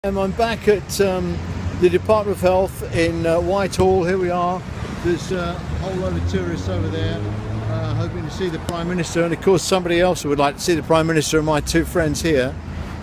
I'm back at the Department of Health in Whitehall. Here we are. There's a whole load of tourists over there hoping to see the Prime Minister, and of course somebody else who would like to see the Prime Minister are my two friends here.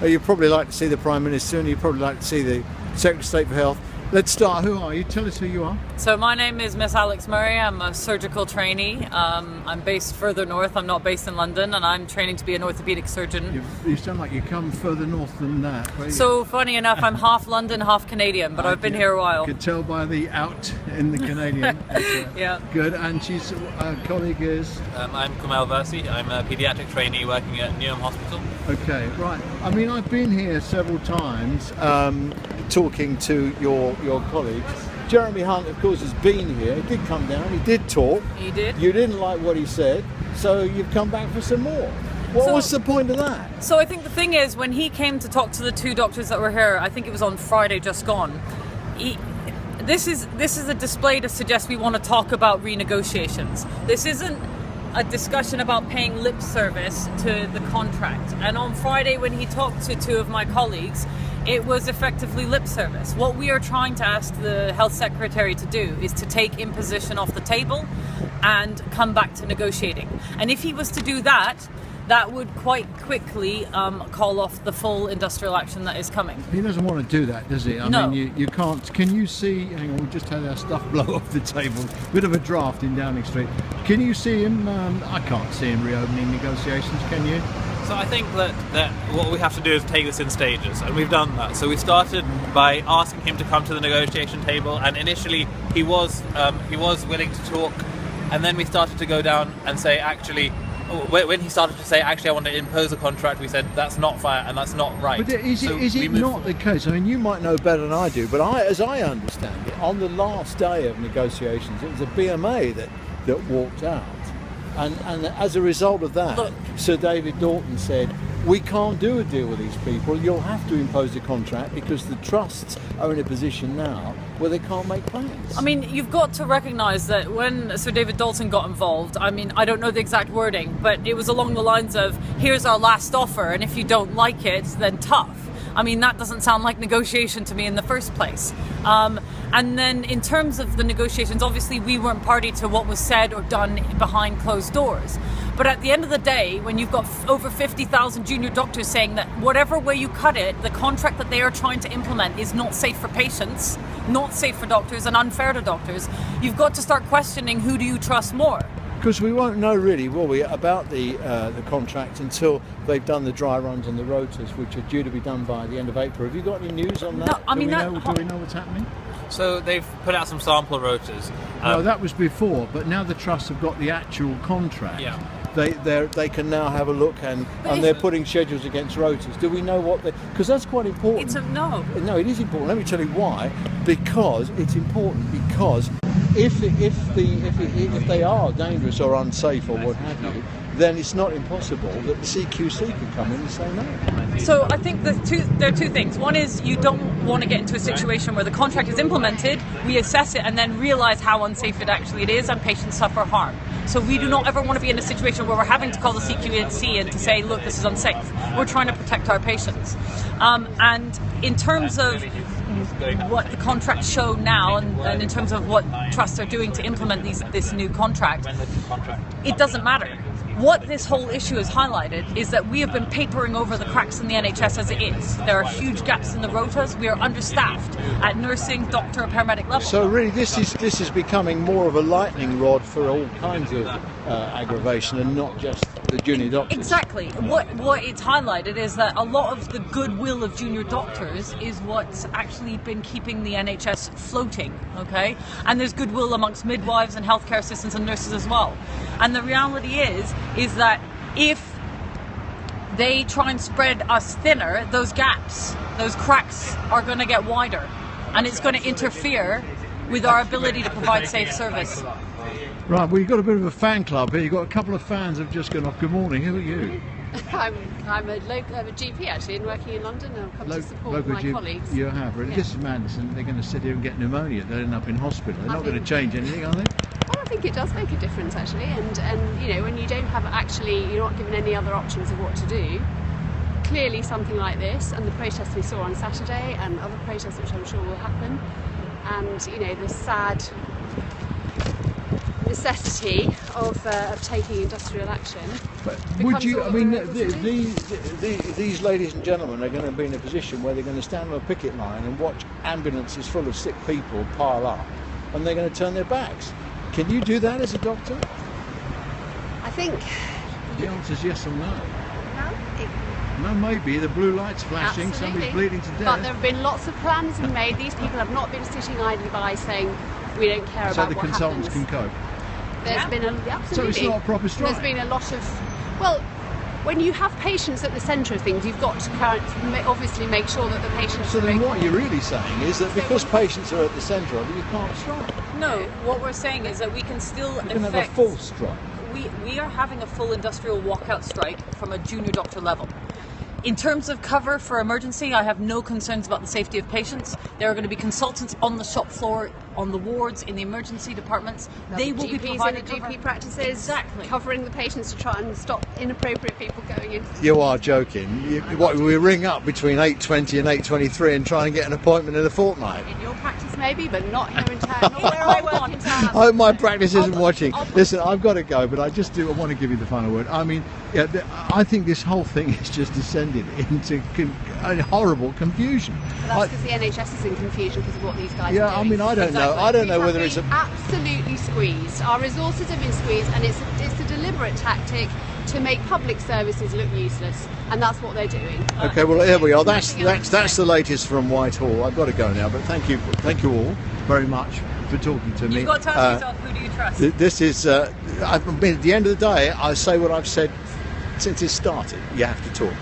You'd probably like to see the Prime Minister, and you'd probably like to see the Secretary of State for Health. Let's start. Who are you? Tell us who you are. So my name is Miss Alex Murray. I'm a surgical trainee. I'm based further north. I'm not based in London, and I'm training to be an orthopaedic surgeon. You sound like you come further north than that. So funny enough, I'm half London, half Canadian, but I've been here a while. You could tell by the out in the Canadian. Yeah. Good. And she's colleague is? I'm Kumail Versi. I'm a paediatric trainee working at Newham Hospital. Okay, right. I mean, I've been here several times talking to your colleagues. Jeremy Hunt, of course, has been here. He did come down. He did talk. He did. You didn't like what he said, so you've come back for some more. What was the point of that? So I think the thing is, when he came to talk to the two doctors that were here, I think it was on Friday just gone, this is a display to suggest we want to talk about renegotiations. This isn't a discussion about paying lip service to the contract. And on Friday, when he talked to two of my colleagues, it was effectively lip service. What we are trying to ask the Health Secretary to do is to take imposition off the table and come back to negotiating. And if he was to do that, that would quite quickly call off the full industrial action that is coming. He doesn't want to do that, does he? I mean, you can't. Can you see? Hang on, we just had our stuff blow off the table. Bit of a draft in Downing Street. Can you see him? I can't see him reopening negotiations. Can you? So I think that what we have to do is take this in stages, and we've done that. So we started by asking him to come to the negotiation table, and initially he was willing to talk, and then we started to go down and say, actually, when he started to say, actually, I want to impose a contract, we said that's not fair and that's not right. But is it not the case? I mean, you might know better than I do, but as I understand it, on the last day of negotiations, it was a BMA that walked out. And as a result of that, look, Sir David Dalton said, we can't do a deal with these people. You'll have to impose a contract because the trusts are in a position now where they can't make plans. I mean, you've got to recognise that when Sir David Dalton got involved, I mean, I don't know the exact wording, but it was along the lines of, here's our last offer, and if you don't like it, then tough. I mean, that doesn't sound like negotiation to me in the first place. And then in terms of the negotiations, obviously we weren't party to what was said or done behind closed doors. But at the end of the day, when you've got over 50,000 junior doctors saying that whatever way you cut it, the contract that they are trying to implement is not safe for patients, not safe for doctors, and unfair to doctors, you've got to start questioning who do you trust more. Because we won't know really, will we, about the contract until they've done the dry runs on the rotors, which are due to be done by the end of April. Have you got any news on that? No, I mean, do we know what's happening? So they've put out some sample rotors. No, that was before, but now the trusts have got the actual contract. Yeah. They can now have a look, and they're putting schedules against rotors. Do we know what because that's quite important. No, it is important. Let me tell you why. Because it's important. Because if they are dangerous or unsafe or what have you, then it's not impossible that the CQC could come in and say no. So I think there are two things. One is you don't want to get into a situation where the contract is implemented, we assess it and then realise how unsafe it actually is and patients suffer harm. So we do not ever want to be in a situation where we're having to call the CQC and to say, look, this is unsafe. We're trying to protect our patients. And in terms of what the contracts show now and in terms of what trusts are doing to implement this new contract, it doesn't matter. What this whole issue has highlighted is that we have been papering over the cracks in the NHS as it is. There are huge gaps in the rotas. We are understaffed at nursing, doctor, paramedic level. So really this is becoming more of a lightning rod for all kinds of aggravation and not just the junior doctors. Exactly. What it's highlighted is that a lot of the goodwill of junior doctors is what's actually been keeping the NHS floating, okay? And there's goodwill amongst midwives and healthcare assistants and nurses as well. And the reality is that if they try and spread us thinner, those gaps, those cracks are going to get wider, and it's going to interfere with our ability to provide safe service. Right, well, you've got a bit of a fan club here. You've got a couple of fans who've just gone off. Good morning, who are you? I'm a GP actually, and working in London, and I've come to support my colleagues. You have, really? Yeah. This is madness, and they're going to sit here and get pneumonia. They'll end up in hospital. They're not going to change anything, are they? Well, I think it does make a difference actually, and you know, when you don't have you're not given any other options of what to do, clearly something like this, and the protests we saw on Saturday, and other protests which I'm sure will happen, and the sad necessity of taking industrial action. But would you? I mean, the these ladies and gentlemen are going to be in a position where they're going to stand on a picket line and watch ambulances full of sick people pile up, and they're going to turn their backs. Can you do that as a doctor? I think The answer is yes or no. no. No, maybe. The blue light's flashing, Absolutely. somebody's bleeding to death. But there have been lots of plans made. These people have not been sitting idly by saying we don't care so about the what consultants happens. can cope. There's been absolutely. So it's not a proper strike. There's been a lot of, well, when you have patients at the centre of things, you've got to obviously make sure that the patients. So are then making- what you're really saying is that because patients are at the centre of it, you can't strike. No, what we're saying is that we can still You can have a full strike. We are having a full industrial walkout strike from a junior doctor level. In terms of cover for emergency, I have no concerns about the safety of patients. There are going to be consultants on the shop floor, on the wards, in the emergency departments. They will be GPs providing in the cover. GP practices, Exactly. covering the patients to try and stop inappropriate people going in. You are joking. What, we ring up between 8:20 and 8:23 and try and get an appointment in a fortnight? In your practice maybe, but not here in town, not where I work in town. I hope my practice isn't watching. I'll put- Listen, I've got to go, but I want to give you the final word. I mean, I think this whole thing has just descended into a horrible confusion. That's because the NHS is in confusion because of what these guys Yeah, are I doing. mean, I don't know. I don't know whether it's a. Absolutely squeezed. Our resources have been squeezed, and it's a deliberate tactic to make public services look useless, and that's what they're doing. Okay, well, here we are. That's the latest from Whitehall. I've got to go now, but thank you all very much for talking to me. You've got to ask yourself, who do you trust? This is. I mean, at the end of the day, I say what I've said since it started. You have to talk.